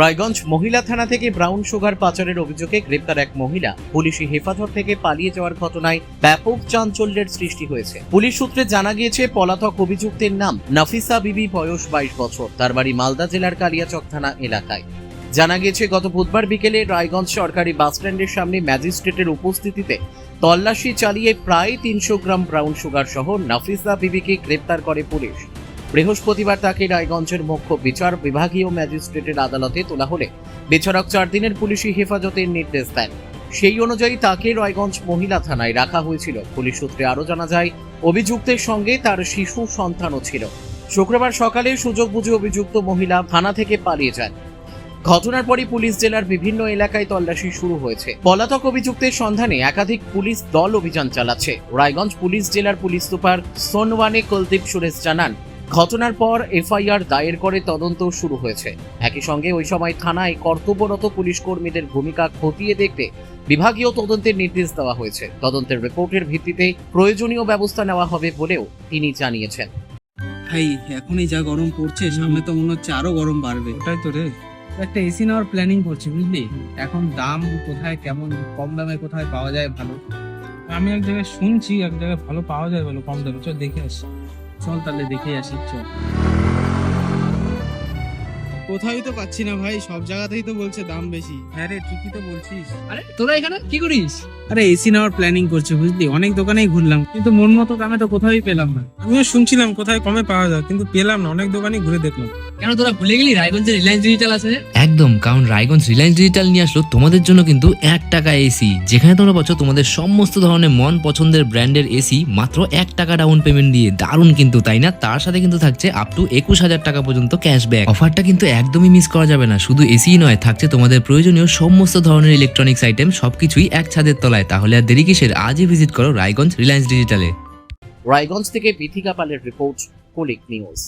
রায়গঞ্জ মহিলা থানা থেকে ব্রাউন সুগার পাচারের অভিযোগে গ্রেপ্তার এক মহিলা পুলিশি হেফাজত থেকে পালিয়ে যাওয়ার ঘটনায় ব্যাপক চাঞ্চল্যের সৃষ্টি হয়েছে। পুলিশ সূত্রে জানা গিয়েছে, পলাতক অভিযুক্তের নাম নাফিসা বিবি, বয়স 22 বছর। তার বাড়ি মালদা জেলার কালিয়াচক থানা এলাকায়। জানা গিয়েছে, গত বুধবার বিকেলে রায়গঞ্জ সরকারি বাসস্ট্যান্ডের সামনে ম্যাজিস্ট্রেটের উপস্থিতিতে তল্লাশি চালিয়ে প্রায় 300 গ্রাম ব্রাউন সুগার সহ নাফিসা বিবিকে গ্রেপ্তার করে পুলিশ। বৃহস্পতিবার তাকে রায়গঞ্জের মুখ্য বিচার বিভাগীয় ম্যাজিস্ট্রেটের আদালতে তোলা হলে বিচারক 4 দিনের পুলিশি হেফাজতের নির্দেশ দেন। সেই অনুযায়ী তাকে রায়গঞ্জ মহিলা থানায় রাখা হয়েছিল। পুলিশ সূত্রে আরও জানা যায়, অভিযুক্তের সঙ্গে তার শিশু সন্তানও ছিল। শুক্রবার সকালে সুযোগ বুঝে অভিযুক্ত মহিলা থানা থেকে পালিয়ে যান। ঘটনার পরই পুলিশ জেলার বিভিন্ন এলাকায় তল্লাশি শুরু হয়েছে। পলাতক অভিযুক্তের সন্ধানে একাধিক পুলিশ দল অভিযান চালাচ্ছে। রায়গঞ্জ পুলিশ জেলার পুলিশ সুপার সোনওয়ানে কুলদীপ সুরেশ জানান, ঘটনার পর এফআইআর দায়ের করে তদন্ত শুরু হয়েছে। একই সঙ্গে ওই সময় থানায় কর্তব্যরত পুলিশ কর্মীদের ভূমিকা খতিয়ে দেখতে বিভাগীয় তদন্তের নির্দেশ দেওয়া হয়েছে। তদন্তের রিপোর্টের ভিত্তিতে প্রয়োজনীয় ব্যবস্থা নেওয়া হবে বলেও তিনি জানিয়েছেন। ভাই এখনই যা গরম পড়ছে, সামনে তো মনে হচ্ছে আরো গরম বাড়বে। ওটাই তো রে, একটা এসি নেওয়ার প্ল্যানিং করছি, বুঝলি? এখন দাম কোথায় কেমন, কম দামে কোথায় পাওয়া যায় ভালো? আমি এক জায়গায় শুনছি এক জায়গায় ভালো পাওয়া যায়, ভালো কম দামে। চল দেখে আসি। চল তাহলে দেখে আসি, চল। কোথায় তো পাচ্ছি না ভাই, সব জায়গাতেই তো বলছে দাম বেশি। হ্যাঁ রে, ঠিকই তো বলছিস। আরে তোরা এখানে কি করিস? আরে এসি নেওয়ার প্ল্যানিং করছি, বুঝলি? অনেক দোকানেই ঘুরলাম, কিন্তু মন মতো দামে তো কোথাও পেলাম না। আমিও শুনছিলাম কোথায় কমে পাওয়া যায়, কিন্তু পেলাম না। অনেক দোকানই ঘুরে দেখলাম। কেন তোরা ভুলে গেলি রায়গঞ্জে রিলায়েন্স ডিজিটাল আছে? একদম, কারণ রায়গঞ্জ রিলায়েন্স ডিজিটাল নিয়ে আসলো তোমাদের জন্য কিন্তু 1 টাকা এসি, যেখানে তোমরা পাচ্ছ তোমাদের সমস্ত ধরনের মন পছন্দের ব্র্যান্ডের এসি মাত্র 1 টাকা ডাউন পেমেন্ট দিয়ে। দারুণ কিন্তু, তাই না? তার সাথে কিন্তু থাকছে আপ টু 21,000 টাকা পর্যন্ত ক্যাশব্যাক। অফারটা কিন্তু একদমই মিস করা যাবে না। শুধু এসি নয়, থাকছে তোমাদের প্রয়োজনীয় সমস্ত ধরনের ইলেকট্রনিক্স আইটেম, সবকিছুই এক ছাদের তলায়। তাহলে আর দেরি কিসের? আজই ভিজিট করো রায়গঞ্জ রিলায়েন্স ডিজিটালে। রায়গঞ্জ থেকে বিথিকা পালের রিপোর্ট, কলিক নিউজ।